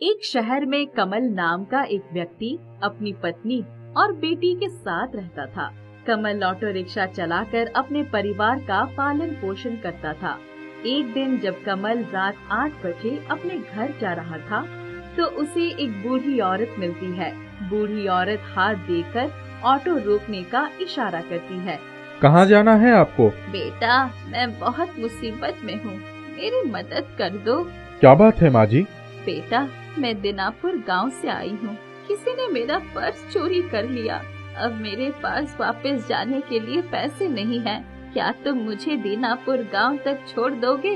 एक शहर में कमल नाम का एक व्यक्ति अपनी पत्नी और बेटी के साथ रहता था। कमल ऑटो रिक्शा चलाकर अपने परिवार का पालन पोषण करता था। एक दिन जब कमल रात 8 बजे अपने घर जा रहा था तो उसे एक बूढ़ी औरत मिलती है। बूढ़ी औरत हाथ देकर ऑटो रोकने का इशारा करती है। कहाँ जाना है आपको? बेटा, मैं बहुत मुसीबत में हूँ, मेरी मदद कर दो। क्या बात है माँ जी? बेटा, मैं दीनापुर गांव से आई हूँ। किसी ने मेरा पर्स चोरी कर लिया। अब मेरे पास वापस जाने के लिए पैसे नहीं हैं। क्या तुम मुझे दीनापुर गांव तक छोड़ दोगे?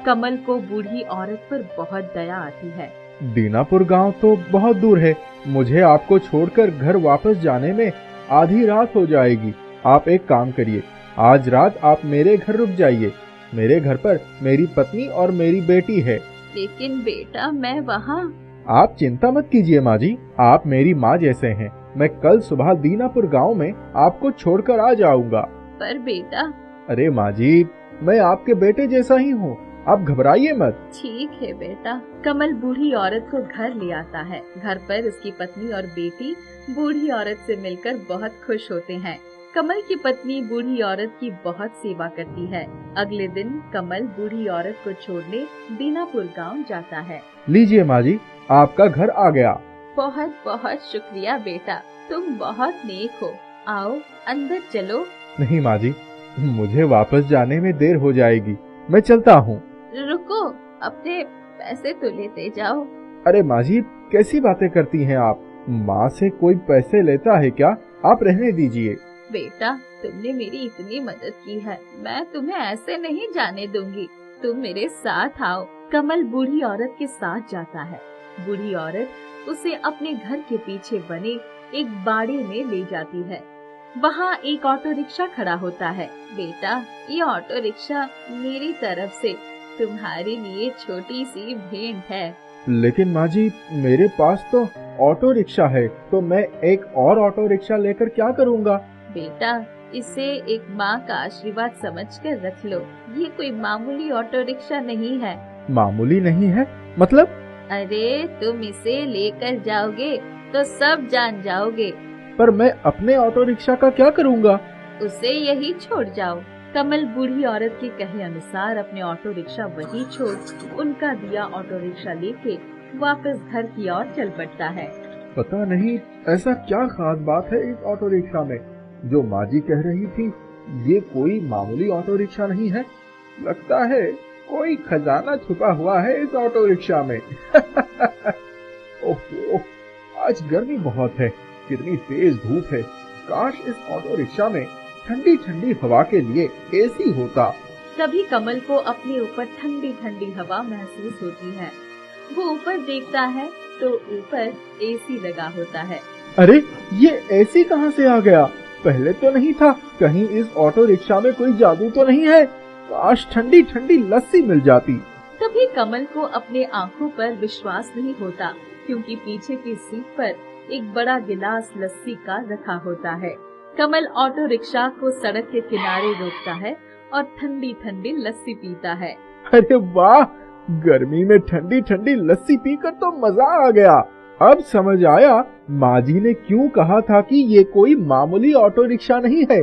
कमल को बूढ़ी औरत पर बहुत दया आती है। दीनापुर गांव तो बहुत दूर है, मुझे आपको छोड़कर घर वापस जाने में आधी रात हो जाएगी। आप एक काम करिए, आज रात आप मेरे घर रुक जाइए। मेरे घर पर मेरी पत्नी और मेरी बेटी है। लेकिन बेटा, मैं वहाँ। आप चिंता मत कीजिए माँ जी, आप मेरी माँ जैसे हैं। मैं कल सुबह दीनापुर गांव में आपको छोड़कर आ जाऊंगा। पर बेटा। अरे माँ जी, मैं आपके बेटे जैसा ही हूँ, आप घबराइए मत। ठीक है बेटा। कमल बूढ़ी औरत को घर ले आता है। घर पर उसकी पत्नी और बेटी बूढ़ी औरत से मिलकर बहुत खुश होते हैं। कमल की पत्नी बूढ़ी औरत की बहुत सेवा करती है। अगले दिन कमल बूढ़ी औरत को छोड़ने दीनापुर गांव जाता है। लीजिए माँ जी, आपका घर आ गया। बहुत बहुत शुक्रिया बेटा, तुम बहुत नेक हो। आओ अंदर चलो। नहीं माँ जी, मुझे वापस जाने में देर हो जाएगी, मैं चलता हूँ। रुको, अपने पैसे तो लेते जाओ। अरे माँ जी, कैसी बातें करती हैं आप? माँ से कोई पैसे लेता है क्या? आप रहने दीजिए। बेटा, तुमने मेरी इतनी मदद की है, मैं तुम्हें ऐसे नहीं जाने दूंगी। तुम मेरे साथ आओ। कमल बूढ़ी औरत के साथ जाता है। बूढ़ी औरत उसे अपने घर के पीछे बने एक बाड़े में ले जाती है। वहाँ एक ऑटो रिक्शा खड़ा होता है। बेटा, ये ऑटो रिक्शा मेरी तरफ से तुम्हारे लिए छोटी सी भेंट है। लेकिन माँ जी, मेरे पास तो ऑटो रिक्शा है, तो मैं एक और ऑटो रिक्शा लेकर क्या करूँगा? बेटा, इसे एक माँ का आशीर्वाद समझकर रख लो। ये कोई मामूली ऑटो रिक्शा नहीं है। मामूली नहीं है मतलब? अरे, तुम इसे लेकर जाओगे तो सब जान जाओगे। पर मैं अपने ऑटो रिक्शा का क्या करूँगा? उसे यही छोड़ जाओ। कमल बूढ़ी औरत के कहे अनुसार अपने ऑटो रिक्शा वही छोड़ उनका दिया ऑटो रिक्शा लेके वापस घर की ओर चल पड़ता है। पता नहीं ऐसा क्या खास बात है इस ऑटो रिक्शा में, जो माँ जी कह रही थी ये कोई मामूली ऑटो रिक्शा नहीं है। लगता है कोई खजाना छुपा हुआ है इस ऑटो रिक्शा में। ओहो, आज गर्मी बहुत है, कितनी तेज धूप है। काश इस ऑटो रिक्शा में ठंडी ठंडी हवा के लिए एसी होता। तभी कमल को अपने ऊपर ठंडी ठंडी हवा महसूस होती है। वो ऊपर देखता है तो ऊपर एसी लगा होता है। अरे, ये एसी कहाँ से आ गया? पहले तो नहीं था। कहीं इस ऑटो रिक्शा में कोई जादू तो नहीं है? काश ठंडी ठंडी लस्सी मिल जाती। तभी कमल को अपने आंखों पर विश्वास नहीं होता, क्योंकि पीछे की सीट पर एक बड़ा गिलास लस्सी का रखा होता है। कमल ऑटो रिक्शा को सड़क के किनारे रोकता है और ठंडी ठंडी लस्सी पीता है। अरे वाह, गर्मी में ठंडी ठंडी लस्सी पीकर तो मजा आ गया। अब समझ आया माँ जी ने क्यों कहा था कि ये कोई मामूली ऑटो रिक्शा नहीं है।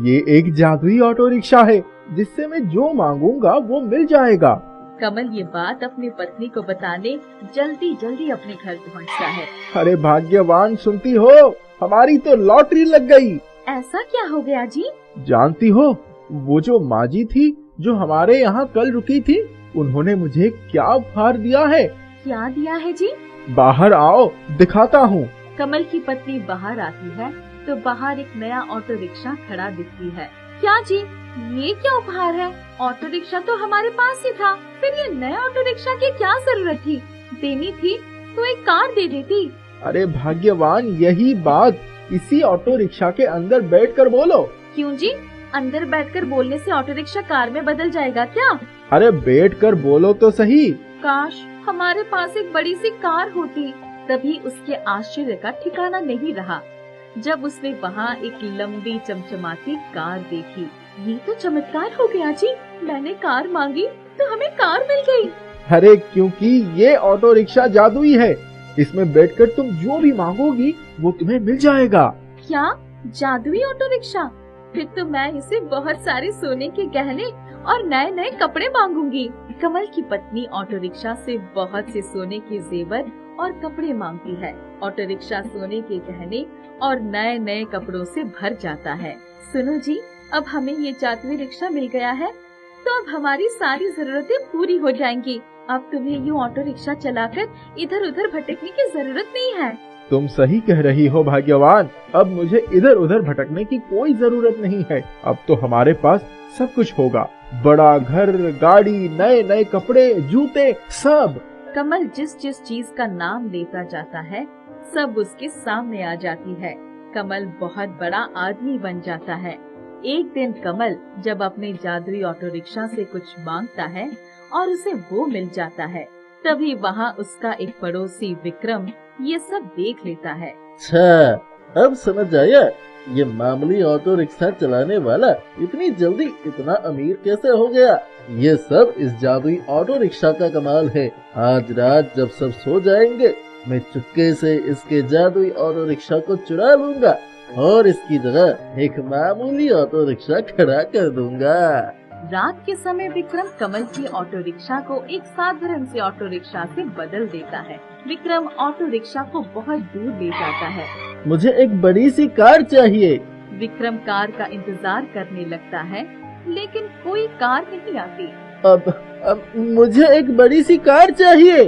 ये एक जादुई ऑटो रिक्शा है, जिससे मैं जो मांगूंगा वो मिल जाएगा। कमल ये बात अपनी पत्नी को बताने जल्दी जल्दी अपने घर पहुंचता है। अरे भाग्यवान, सुनती हो, हमारी तो लॉटरी लग गई। ऐसा क्या हो गया जी? जानती हो, वो जो माँ जी थी जो हमारे यहाँ कल रुकी थी, उन्होंने मुझे क्या उपहार दिया है। क्या दिया है जी? बाहर आओ, दिखाता हूँ। कमल की पत्नी बाहर आती है तो बाहर एक नया ऑटो रिक्शा खड़ा दिखती है। क्या जी, ये क्या उपहार है? ऑटो रिक्शा तो हमारे पास ही था, फिर ये नया ऑटो रिक्शा की क्या जरूरत थी? देनी थी तो एक कार दे देती। अरे भाग्यवान, यही बात इसी ऑटो रिक्शा के अंदर बैठकर बोलो। क्यों जी, अंदर बैठकर बोलने से ऑटो रिक्शा कार में बदल जाएगा क्या? अरे बैठकर बोलो तो सही। काश हमारे पास एक बड़ी सी कार होती। तभी उसके आश्चर्य का ठिकाना नहीं रहा जब उसने वहाँ एक लंबी चमचमाती कार देखी। ये तो चमत्कार हो गया जी, मैंने कार मांगी तो हमें कार मिल गई। अरे क्योंकि ये ऑटो रिक्शा जादुई है, इसमें बैठकर तुम जो भी मांगोगी वो तुम्हें मिल जाएगा। क्या जादुई ऑटो रिक्शा? फिर तो मैं इसे बहुत सारे सोने के गहने और नए नए कपड़े मांगूंगी। कमल की पत्नी ऑटो रिक्शा से बहुत से सोने के जेवर और कपड़े मांगती है। ऑटो रिक्शा सोने के गहने और नए नए कपड़ों से भर जाता है। सुनो जी, अब हमें ये जादुई रिक्शा मिल गया है, तो अब हमारी सारी जरूरतें पूरी हो जाएंगी। अब तुम्हें यूँ ऑटो रिक्शा चलाकर इधर उधर भटकने की जरूरत नहीं है। तुम सही कह रही हो भाग्यवान, अब मुझे इधर उधर भटकने की कोई जरूरत नहीं है। अब तो हमारे पास सब कुछ होगा, बड़ा घर, गाड़ी, नए नए कपड़े, जूते, सब। कमल जिस जिस चीज का नाम लेता जाता है सब उसके सामने आ जाती है। कमल बहुत बड़ा आदमी बन जाता है। एक दिन कमल जब अपने जादुई ऑटो रिक्शा से कुछ मांगता है और उसे वो मिल जाता है, तभी वहाँ उसका एक पड़ोसी विक्रम ये सब देख लेता है। अच्छा, अब समझ आया, ये मामूली ऑटो रिक्शा चलाने वाला इतनी जल्दी इतना अमीर कैसे हो गया। ये सब इस जादुई ऑटो रिक्शा का कमाल है। आज रात जब सब सो जाएंगे, मैं चुपके से इसके जादुई ऑटो रिक्शा को चुरा लूंगा और इसकी जगह एक मामूली ऑटो रिक्शा खड़ा कर दूंगा। रात के समय विक्रम कमल की ऑटो रिक्शा को एक साधारण से ऑटो रिक्शा से बदल देता है। विक्रम ऑटो रिक्शा को बहुत दूर ले जाता है। मुझे एक बड़ी सी कार चाहिए। विक्रम कार का इंतजार करने लगता है, लेकिन कोई कार नहीं आती। अब मुझे एक बड़ी सी कार चाहिए।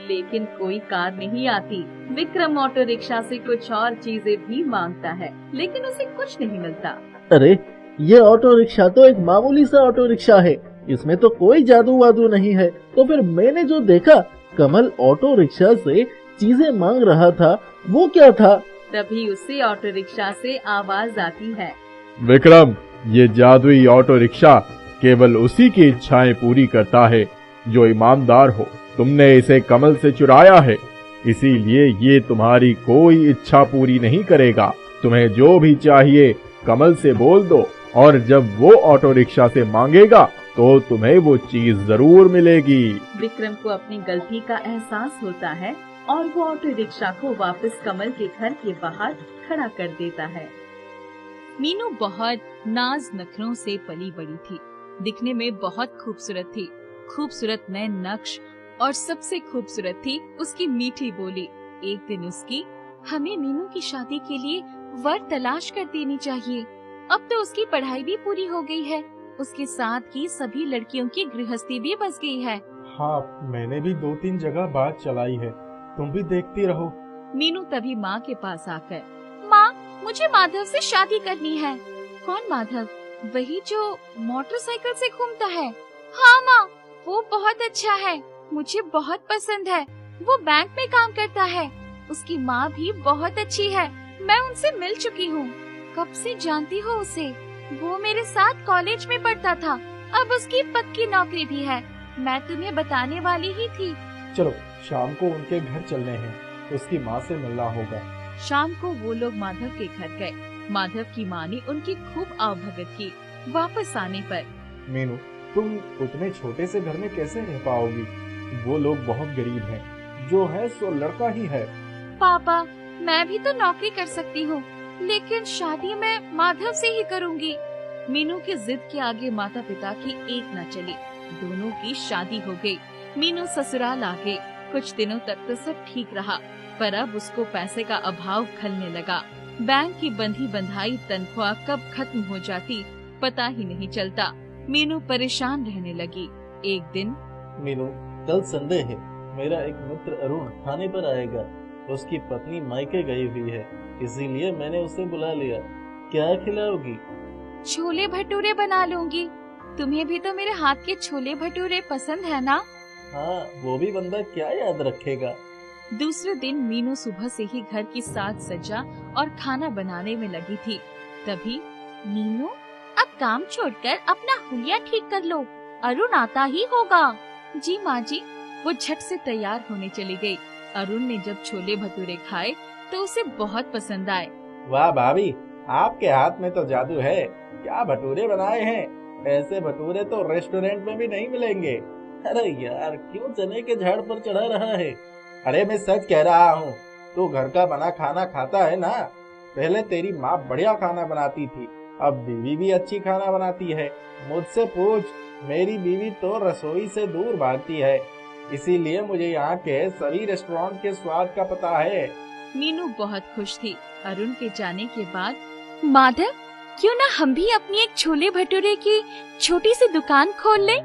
लेकिन कोई कार नहीं आती। विक्रम ऑटो रिक्शा से कुछ और चीजें भी मांगता है, लेकिन उसे कुछ नहीं मिलता। अरे, ये ऑटो रिक्शा तो एक मामूली सा ऑटो रिक्शा है, इसमें तो कोई जादू वादू नहीं है। तो फिर मैंने जो देखा, कमल ऑटो रिक्शा से चीजें मांग रहा था, वो क्या था? तभी उसे ऑटो रिक्शा से आवाज आती है, विक्रम, ये जादुई ऑटो रिक्शा केवल उसी की इच्छाएं पूरी करता है जो ईमानदार हो। तुमने इसे कमल से चुराया है, इसीलिए ये तुम्हारी कोई इच्छा पूरी नहीं करेगा। तुम्हें जो भी चाहिए कमल से बोल दो, और जब वो ऑटो रिक्शा से मांगेगा तो तुम्हें वो चीज जरूर मिलेगी। विक्रम को अपनी गलती का एहसास होता है और वो ऑटो रिक्शा को वापस कमल के घर के बाहर खड़ा कर देता है। मीनू बहुत नाज नखरों से पली बड़ी थी, दिखने में बहुत खूबसूरत थी। खूबसूरत नए नक्श और सबसे खूबसूरत थी उसकी मीठी बोली। एक दिन उसकी, हमें मीनू की शादी के लिए वर तलाश कर देनी चाहिए। अब तो उसकी पढ़ाई भी पूरी हो गई है, उसके साथ की सभी लड़कियों की गृहस्थी भी बस गई है। हाँ, मैंने भी 2-3 जगह बात चलाई है, तुम भी देखती रहो। मीनू तभी माँ के पास आकर, माँ, मुझे माधव से शादी करनी है। कौन माधव? वही जो मोटरसाइकिल से घूमता है। हाँ माँ, वो बहुत अच्छा है, मुझे बहुत पसंद है। वो बैंक में काम करता है, उसकी माँ भी बहुत अच्छी है, मैं उनसे मिल चुकी हूँ। कब से जानती हो उसे? वो मेरे साथ कॉलेज में पढ़ता था, अब उसकी पक्की नौकरी भी है। मैं तुम्हें बताने वाली ही थी। चलो, शाम को उनके घर चलने हैं, उसकी माँ से मिलना होगा। शाम को वो लोग माधव के घर गए। माधव की माँ ने उनकी खूब आवभगत की। वापस आने पर, मीनू, तुम उतने छोटे से घर में कैसे रह पाओगी? वो लोग बहुत गरीब हैं, जो है सो लड़का ही है। पापा, मैं भी तो नौकरी कर सकती हूँ, लेकिन शादी मैं माधव से ही करूँगी। मीनू की जिद के आगे माता पिता की एक न चली, दोनों की शादी हो गई। मीनू ससुराल आ गई। कुछ दिनों तक तो सब ठीक रहा, पर अब उसको पैसे का अभाव खलने लगा। बैंक की बंधी बंधाई तनख्वाह कब खत्म हो जाती पता ही नहीं चलता। मीनू परेशान रहने लगी। एक दिन, मीनू, कल संडे है, मेरा एक मित्र अरुण थाने पर आएगा। उसकी पत्नी मायके गई हुई है, इसीलिए मैंने उसे बुला लिया। क्या खिलाओगी? छोले भटूरे बना लूंगी। तुम्हें भी तो मेरे हाथ के छोले भटूरे पसंद है ना? हाँ, वो भी बंदा क्या याद रखेगा। दूसरे दिन मीनू सुबह से ही घर की साज सज्जा और खाना बनाने में लगी थी। तभी, मीनू, अब काम छोड़कर अपना हुलिया ठीक कर लो, अरुण आता ही होगा। जी माँ जी। वो झट से तैयार होने चली गई। अरुण ने जब छोले भटूरे खाए तो उसे बहुत पसंद आए। वाह भाभी, आपके हाथ में तो जादू है, क्या भटूरे बनाए हैं। ऐसे भटूरे तो रेस्टोरेंट में भी नहीं मिलेंगे। अरे यार, क्यों चने के झाड़ पर चढ़ा रहा है? अरे मैं सच कह रहा हूँ, तू घर का बना खाना खाता है ना? पहले तेरी माँ बढ़िया खाना बनाती थी, अब बीवी भी अच्छी खाना बनाती है। मुझसे पूछ, मेरी बीवी तो रसोई से दूर भागती है, इसीलिए मुझे यहाँ के सभी रेस्टोरेंट के स्वाद का पता है। मीनू बहुत खुश थी। अरुण के जाने के बाद, माधव, क्यों ना हम भी अपनी एक छोले भटूरे की छोटी सी दुकान खोल लें?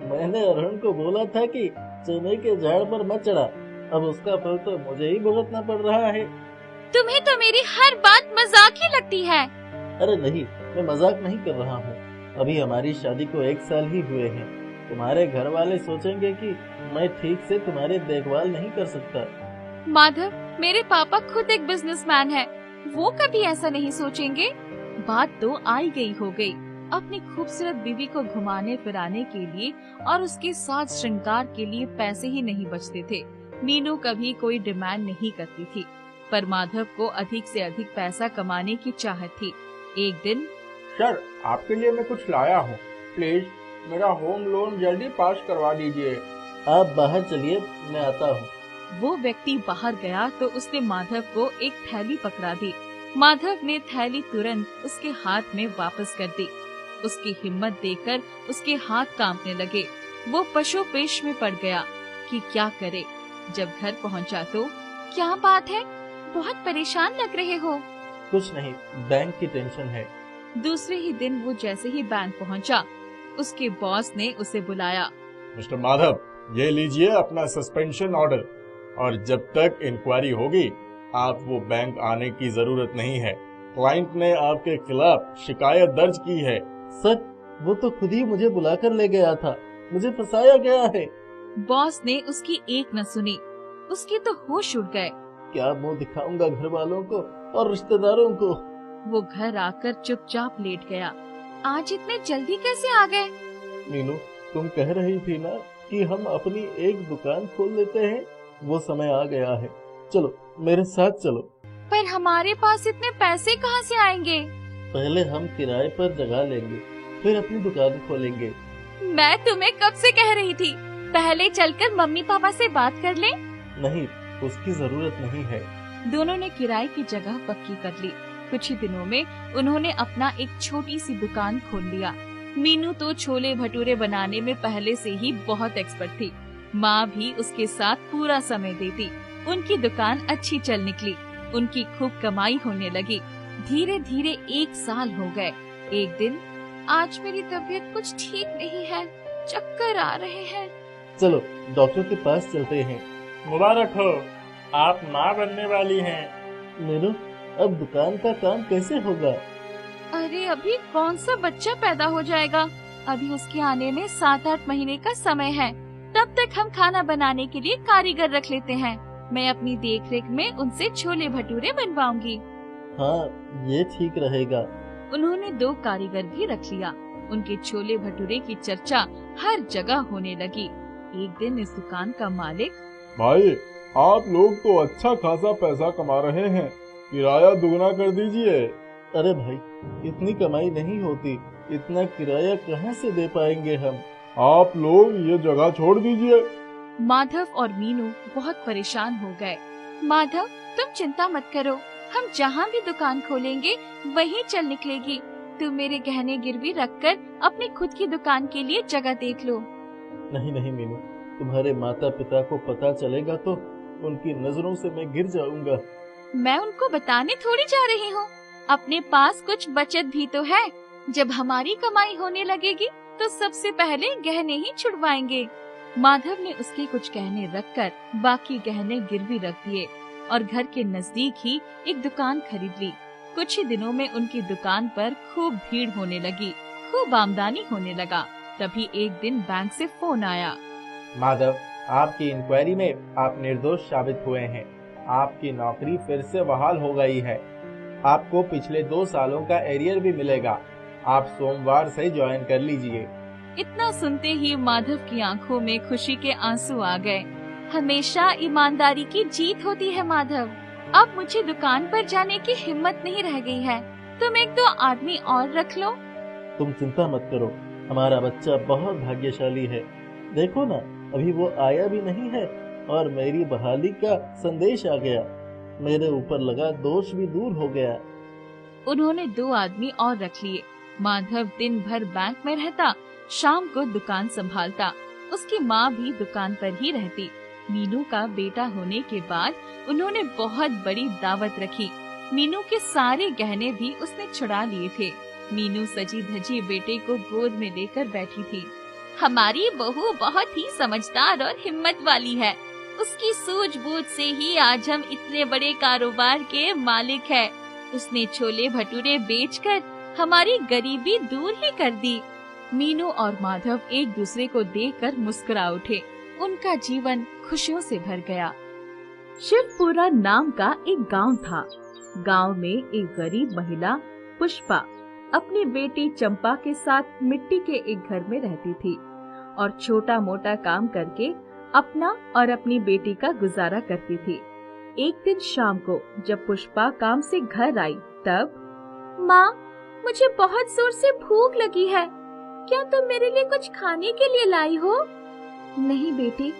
मैंने अरुण को बोला था कि चने के झाड़ पर मत चढ़ा, अब उसका फल तो मुझे ही भुगतना पड़ रहा है। तुम्हें तो मेरी हर बात मजाक ही लगती है। अरे नहीं, मैं मजाक नहीं कर रहा हूँ। अभी हमारी शादी को 1 साल ही हुए हैं। तुम्हारे घर वाले सोचेंगे कि मैं ठीक से तुम्हारी देखभाल नहीं कर सकता। माधव, मेरे पापा खुद एक बिजनेसमैन है, वो कभी ऐसा नहीं सोचेंगे। बात तो आई गई हो गई। अपनी खूबसूरत बीवी को घुमाने फिराने के लिए और उसके साथ श्रृंगार के लिए पैसे ही नहीं बचते थे। मीनू कभी कोई डिमांड नहीं करती थी, पर माधव को अधिक से अधिक पैसा कमाने की चाहत थी। एक दिन, सर, आपके लिए मैं कुछ लाया हूँ, प्लीज मेरा होम लोन जल्दी पास करवा दीजिए। आप बाहर चलिए, मैं आता हूँ। वो व्यक्ति बाहर गया तो उसने माधव को एक थैली पकड़ा दी। माधव ने थैली तुरंत उसके हाथ में वापस कर दी। उसकी हिम्मत देखकर उसके हाथ कांपने लगे। वो पशुपेश में पड़ गया कि क्या करे। जब घर पहुंचा तो, क्या बात है, बहुत परेशान लग रहे हो? कुछ नहीं, बैंक की टेंशन है। दूसरे ही दिन वो जैसे ही बैंक पहुंचा, उसके बॉस ने उसे बुलाया। मिस्टर माधव, ये लीजिए अपना सस्पेंशन ऑर्डर, और जब तक इंक्वायरी होगी आप वो बैंक आने की जरूरत नहीं है। क्लाइंट ने आपके खिलाफ शिकायत दर्ज की है। सर, वो तो खुद ही मुझे बुलाकर ले गया था, मुझे फंसाया गया है। बॉस ने उसकी एक न सुनी, उसके तो होश उड़ गए। क्या मुंह दिखाऊंगा घर वालों को और रिश्तेदारों को? वो घर आकर चुपचाप लेट गया। आज इतने जल्दी कैसे आ गए? मीनू, तुम कह रही थी ना कि हम अपनी एक दुकान खोल लेते हैं, वो समय आ गया है। चलो मेरे साथ चलो। पर हमारे पास इतने पैसे कहाँ से आएंगे? पहले हम किराए पर जगह लेंगे, फिर अपनी दुकान खोलेंगे। मैं तुम्हें कब से कह रही थी, पहले चलकर मम्मी पापा से बात कर ले। नहीं, उसकी जरूरत नहीं है। दोनों ने किराए की जगह पक्की कर ली। कुछ ही दिनों में उन्होंने अपना एक छोटी सी दुकान खोल लिया। मीनू तो छोले भटूरे बनाने में पहले से ही बहुत एक्सपर्ट थी। माँ भी उसके साथ पूरा समय देती। उनकी दुकान अच्छी चल निकली। उनकी खूब कमाई होने लगी। धीरे धीरे 1 साल हो गए। एक दिन, आज मेरी तबीयत कुछ ठीक नहीं है, चक्कर आ रहे हैं। चलो डॉक्टर के पास चलते हैं। मुबारक हो, आप माँ बनने वाली हैं। मीनू, अब दुकान का काम कैसे होगा? अरे अभी कौन सा बच्चा पैदा हो जाएगा, अभी उसके आने में 7-8 महीने का समय है। तब तक हम खाना बनाने के लिए कारीगर रख लेते हैं। मैं अपनी देखरेख में उनसे छोले भटूरे बनवाऊंगी। हाँ, ये ठीक रहेगा। उन्होंने 2 कारीगर भी रख लिया। उनके छोले भटूरे की चर्चा हर जगह होने लगी। एक दिन इस दुकान का मालिक, भाई, आप लोग तो अच्छा खासा पैसा कमा रहे हैं, किराया दुगना कर दीजिए। अरे भाई, इतनी कमाई नहीं होती, इतना किराया कहाँ से दे पाएंगे हम? आप लोग ये जगह छोड़ दीजिए। माधव और मीनू बहुत परेशान हो गए। माधव, तुम चिंता मत करो, हम जहाँ भी दुकान खोलेंगे वहीं चल निकलेगी। तुम मेरे गहने गिरवी रखकर अपनी खुद की दुकान के लिए जगह देख लो। नहीं नहीं मीनू, तुम्हारे माता पिता को पता चलेगा तो उनकी नजरों से मैं गिर जाऊंगा। मैं उनको बताने थोड़ी जा रही हूँ, अपने पास कुछ बचत भी तो है। जब हमारी कमाई होने लगेगी तो सबसे पहले गहने ही छुड़वाएंगे। माधव ने उसके कुछ गहने रखकर बाकी गहने गिरवी रख दिए और घर के नजदीक ही एक दुकान खरीद ली। कुछ ही दिनों में उनकी दुकान पर खूब भीड़ होने लगी, खूब आमदनी होने लगा। तभी एक दिन बैंक से फोन आया। माधव, आपकी इंक्वायरी में आप निर्दोष साबित हुए हैं। आपकी नौकरी फिर से बहाल हो गई है। आपको पिछले 2 सालों का एरियर भी मिलेगा। आप सोमवार से ज्वाइन कर लीजिए। इतना सुनते ही माधव की आंखों में खुशी के आंसू आ गए। हमेशा ईमानदारी की जीत होती है माधव। अब मुझे दुकान पर जाने की हिम्मत नहीं रह गई है। तुम 1-2 आदमी और रख लो। तुम चिंता मत करो, हमारा बच्चा बहुत भाग्यशाली है। देखो ना, अभी वो आया भी नहीं है और मेरी बहाली का संदेश आ गया। मेरे ऊपर लगा दोष भी दूर हो गया। उन्होंने 2 आदमी और रख लिए। माधव दिन भर बैंक में रहता, शाम को दुकान संभालता। उसकी माँ भी दुकान पर ही रहती। मीनू का बेटा होने के बाद उन्होंने बहुत बड़ी दावत रखी। मीनू के सारे गहने भी उसने छुड़ा लिए थे। मीनू सजी धजी बेटे को गोद में लेकर बैठी थी। हमारी बहू बहुत ही समझदार और हिम्मत वाली है। उसकी सूझबूझ से ही आज हम इतने बड़े कारोबार के मालिक हैं। उसने छोले भटूरे बेचकर हमारी गरीबी दूर ही कर दी। मीनू और माधव एक दूसरे को देखकर मुस्कुरा उठे। उनका जीवन खुशियों से भर गया। शिवपुरा नाम का एक गांव था। गांव में एक गरीब महिला पुष्पा अपनी बेटी चंपा के साथ मिट्टी के एक घर में रहती थी और छोटा मोटा काम करके अपना और अपनी बेटी का गुजारा करती थी। एक दिन शाम को जब पुष्पा काम से घर आई तब, माँ, मुझे बहुत जोर से भूख लगी है। क्या तुम मेरे लिए कुछ खाने के लिए लाई हो? नहीं बेटी,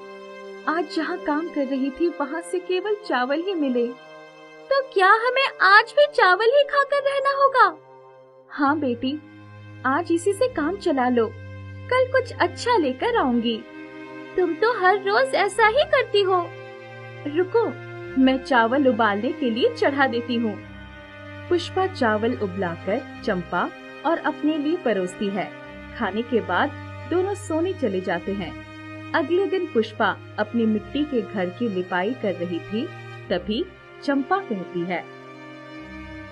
आज जहाँ काम कर रही थी वहाँ से केवल चावल ही मिले। तो क्या हमें आज भी चावल ही खाकर रहना होगा? हाँ बेटी, आज इसी से काम चला लो। कल कुछ अच्छा लेकर आऊंगी। तुम तो हर रोज ऐसा ही करती हो। रुको, मैं चावल उबालने के लिए चढ़ा देती हूँ। पुष्पा चावल उबलाकर चंपा और अपने लिए परोसती है। खाने के बाद दोनों सोने चले जाते हैं। अगले दिन पुष्पा अपनी मिट्टी के घर की लिपाई कर रही थी, तभी चंपा कहती है,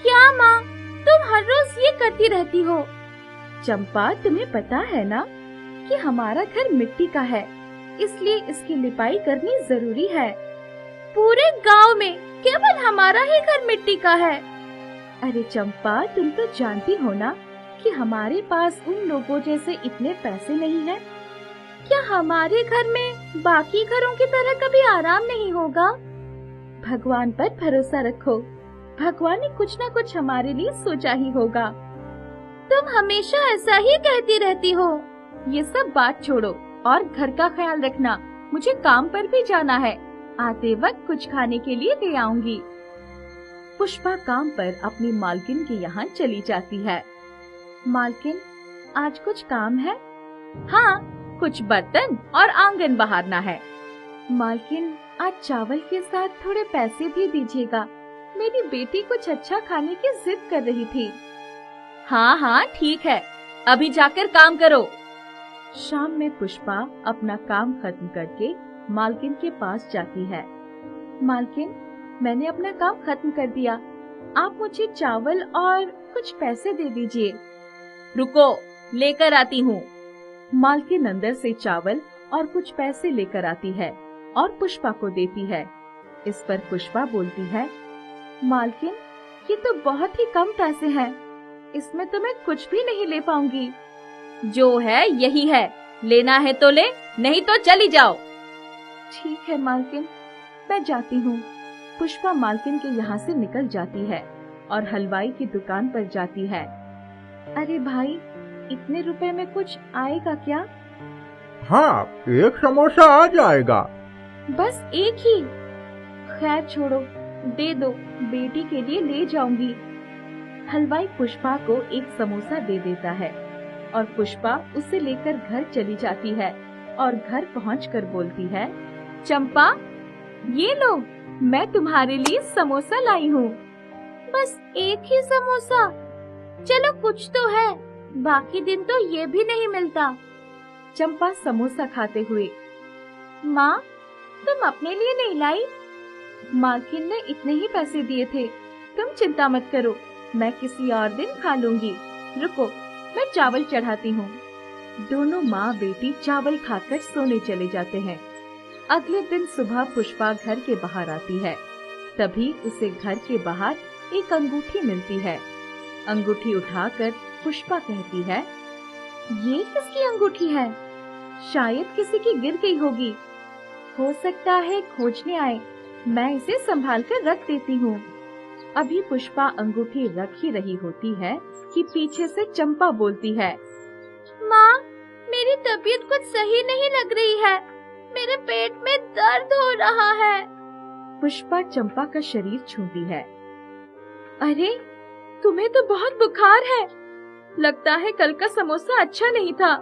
क्या माँ, तुम हर रोज ये करती रहती हो? चंपा, तुम्हें पता है ना कि हमारा घर मिट्टी का है, इसलिए इसकी लिपाई करनी जरूरी है। पूरे गांव में केवल हमारा ही घर मिट्टी का है। अरे चंपा, तुम तो जानती हो ना कि हमारे पास उन लोगों जैसे इतने पैसे नहीं हैं। क्या हमारे घर में बाकी घरों की तरह कभी आराम नहीं होगा? भगवान पर भरोसा रखो, भगवान ने कुछ न कुछ हमारे लिए सोचा ही होगा। तुम हमेशा ऐसा ही कहती रहती हो। ये सब बात छोड़ो और घर का ख्याल रखना। मुझे काम पर भी जाना है। आते वक्त कुछ खाने के लिए ले आऊंगी। पुष्पा काम पर अपनी मालकिन के यहाँ चली जाती है। मालकिन, आज कुछ काम है? हाँ, कुछ बर्तन और आंगन बहारना है। मालकिन, आज चावल के साथ थोड़े पैसे भी दीजिएगा। मेरी बेटी कुछ अच्छा खाने की जिद कर रही थी। हाँ हाँ ठीक है, अभी जाकर काम करो। शाम में पुष्पा अपना काम खत्म करके मालकिन के पास जाती है। मालकिन, मैंने अपना काम खत्म कर दिया। आप मुझे चावल और कुछ पैसे दे दीजिए। रुको, लेकर आती हूँ। मालकिन अंदर से चावल और कुछ पैसे लेकर आती है और पुष्पा को देती है। इस पर पुष्पा बोलती है, मालकिन, ये तो बहुत ही कम पैसे हैं। इसमें तो मैं कुछ भी नहीं ले पाऊंगी। जो है यही है, लेना है तो ले, नहीं तो चली जाओ। ठीक है मालकिन, मैं जाती हूँ। पुष्पा मालकिन के यहाँ से निकल जाती है और हलवाई की दुकान पर जाती है। अरे भाई, इतने रुपए में कुछ आएगा क्या? हाँ, एक समोसा आ जाएगा। बस एक ही? खैर छोड़ो, दे दो, बेटी के लिए ले जाऊंगी। हलवाई पुष्पा को एक समोसा दे देता है और पुष्पा उसे लेकर घर चली जाती है और घर पहुंचकर बोलती है, चंपा, ये लो, मैं तुम्हारे लिए समोसा लाई हूँ। बस एक ही समोसा? चलो कुछ तो है, बाकी दिन तो ये भी नहीं मिलता। चंपा समोसा खाते हुए, माँ, तुम अपने लिए नहीं लाई? मालकिन ने इतने ही पैसे दिए थे, तुम चिंता मत करो, मैं किसी और दिन खा लूंगी। रुको, मैं चावल चढ़ाती हूँ। दोनों माँ बेटी चावल खाकर सोने चले जाते हैं। अगले दिन सुबह पुष्पा घर के बाहर आती है। तभी उसे घर के बाहर एक अंगूठी मिलती है। अंगूठी उठाकर पुष्पा कहती है, ये किसकी अंगूठी है? शायद किसी की गिर गई होगी। हो सकता है खोजने आए, मैं इसे संभाल कर रख देती हूँ। अभी पुष्पा अंगूठी रख ही रही होती है कि पीछे से चंपा बोलती है, माँ, मेरी तबीयत कुछ सही नहीं लग रही है, मेरे पेट में दर्द हो रहा है। पुष्पा चंपा का शरीर छूती है। अरे, तुम्हें तो बहुत बुखार है। लगता है कल का समोसा अच्छा नहीं था।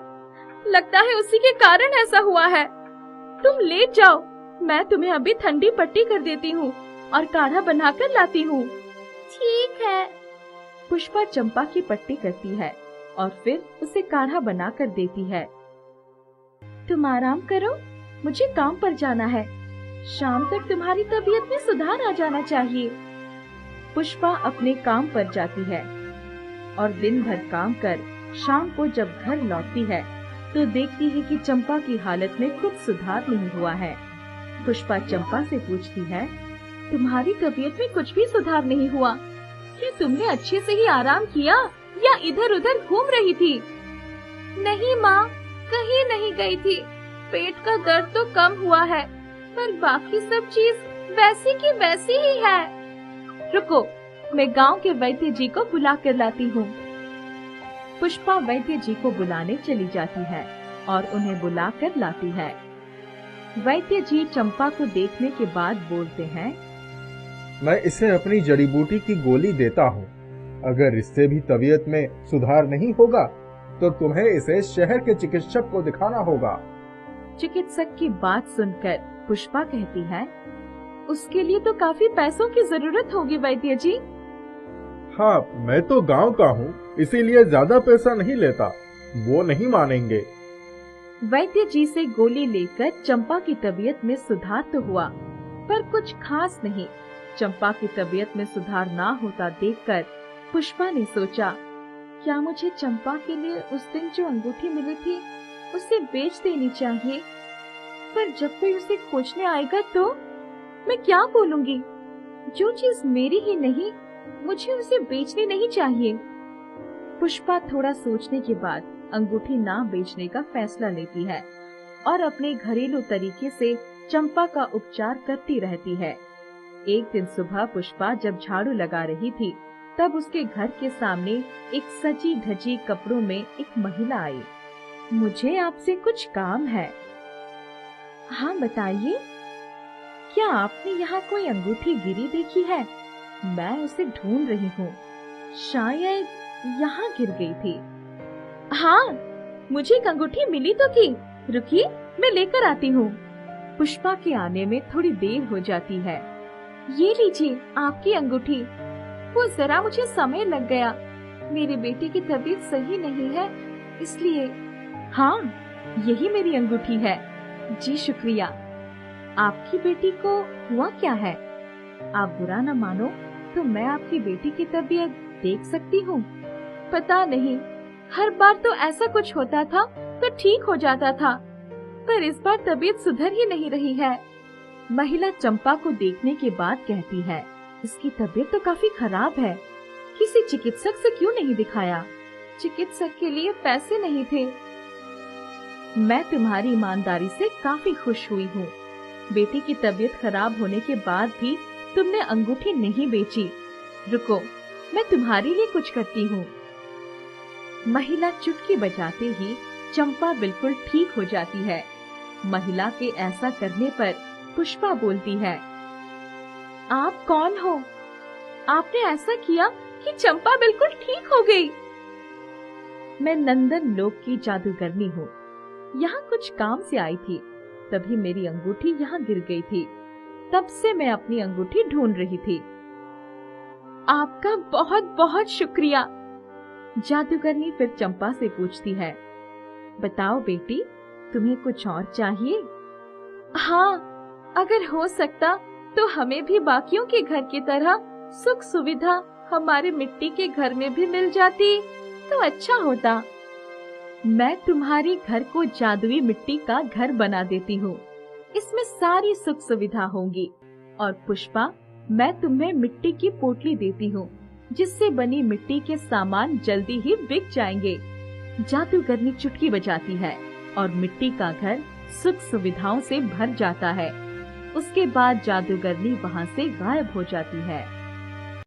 लगता है उसी के कारण ऐसा हुआ है। तुम लेट जाओ, मैं तुम्हें अभी ठंडी पट्टी कर देती हूँ और काढ़ा बनाकर लाती हूँ। ठीक है। पुष्पा चंपा की पट्टी करती है और फिर उसे काढ़ा बनाकर देती है। तुम आराम करो, मुझे काम पर जाना है। शाम तक तुम्हारी तबीयत में सुधार आ जाना चाहिए। पुष्पा अपने काम पर जाती है और दिन भर काम कर शाम को जब घर लौटती है तो देखती है कि चंपा की हालत में कुछ सुधार नहीं हुआ है। पुष्पा चंपा से पूछती है, तुम्हारी तबीयत में कुछ भी सुधार नहीं हुआ? क्या तुमने अच्छे से ही आराम किया या इधर उधर घूम रही थी? नहीं माँ, कहीं नहीं गई थी। पेट का दर्द तो कम हुआ है, पर बाकी सब चीज वैसी की वैसी ही है। रुको, मैं गांव के वैद्य जी को बुला कर लाती हूँ। पुष्पा वैद्य जी को बुलाने चली जाती है और उन्हें बुला कर लाती है। वैद्य जी चंपा को देखने के बाद बोलते हैं, मैं इसे अपनी जड़ी बूटी की गोली देता हूँ। अगर इससे भी तबीयत में सुधार नहीं होगा तो तुम्हें इसे शहर के चिकित्सक को दिखाना होगा। चिकित्सक की बात सुनकर पुष्पा कहती है, उसके लिए तो काफी पैसों की जरूरत होगी वैद्य जी। हाँ, मैं तो गांव का हूँ, इसीलिए ज्यादा पैसा नहीं लेता। वो नहीं मानेंगे। वैद्य जी से गोली लेकर चंपा की तबीयत में सुधार तो हुआ, पर कुछ खास नहीं। चंपा की तबीयत में सुधार ना होता देखकर पुष्पा ने सोचा, क्या मुझे चंपा के लिए उस दिन जो अंगूठी मिली थी उसे बेच देनी चाहिए? पर जब कोई उसे खोजने आएगा तो मैं क्या बोलूंगी? जो चीज मेरी ही नहीं, मुझे उसे बेचनी नहीं चाहिए। पुष्पा थोड़ा सोचने के बाद अंगूठी ना बेचने का फैसला लेती है और अपने घरेलू तरीके से चंपा का उपचार करती रहती है। एक दिन सुबह पुष्पा जब झाड़ू लगा रही थी तब उसके घर के सामने एक सजी धजी कपड़ों में एक महिला आई। मुझे आपसे कुछ काम है। हाँ बताइए, क्या आपने यहाँ कोई अंगूठी गिरी देखी है? मैं उसे ढूंढ रही हूँ, शायद यहाँ गिर गई थी। हाँ, मुझे एक अंगूठी मिली तो थी। रुकिए, मैं लेकर आती हूँ। पुष्पा के आने में थोड़ी देर हो जाती है। ये लीजिए आपकी अंगूठी। वो जरा मुझे समय लग गया, मेरी बेटी की तबीयत सही नहीं है इसलिए। हाँ, यही मेरी अंगूठी है। जी शुक्रिया। आपकी बेटी को हुआ क्या है? आप बुरा न मानो तो मैं आपकी बेटी की तबीयत देख सकती हूँ? पता नहीं, हर बार तो ऐसा कुछ होता था तो ठीक हो जाता था, पर इस बार तबीयत सुधर ही नहीं रही है। महिला चंपा को देखने के बाद कहती है, इसकी तबीयत तो काफी खराब है। किसी चिकित्सक से क्यों नहीं दिखाया? चिकित्सक के लिए पैसे नहीं थे। मैं तुम्हारी ईमानदारी से काफी खुश हुई हूँ। बेटी की तबीयत खराब होने के बाद भी तुमने अंगूठी नहीं बेची। रुको, मैं तुम्हारे लिए कुछ करती हूँ। महिला चुटकी बजाते ही चंपा बिल्कुल ठीक हो जाती है। महिला के ऐसा करने पर पुष्पा बोलती है, आप कौन हो? आपने ऐसा किया कि चंपा बिल्कुल ठीक हो गई। मैं नंदन लोक की जादूगरनी हूँ। यहाँ कुछ काम से आई थी, तभी मेरी अंगूठी यहाँ गिर गई थी। तब से मैं अपनी अंगूठी ढूंढ रही थी। आपका बहुत बहुत शुक्रिया। जादूगरनी फिर चंपा से पूछती है, बताओ बेटी, तुम्हें कुछ और चाहिए? हाँ, अगर हो सकता तो हमें भी बाकियों के घर की तरह सुख सुविधा हमारे मिट्टी के घर में भी मिल जाती तो अच्छा होता। मैं तुम्हारे घर को जादुई मिट्टी का घर बना देती हूँ। इसमें सारी सुख सुविधा होंगी। और पुष्पा, मैं तुम्हें मिट्टी की पोटली देती हूँ, जिससे बनी मिट्टी के सामान जल्दी ही बिक जाएंगे। जादूगरनी चुटकी बजाती है और मिट्टी का घर सुख सुविधाओं से भर जाता है। उसके बाद जादूगरनी वहाँ से गायब हो जाती है।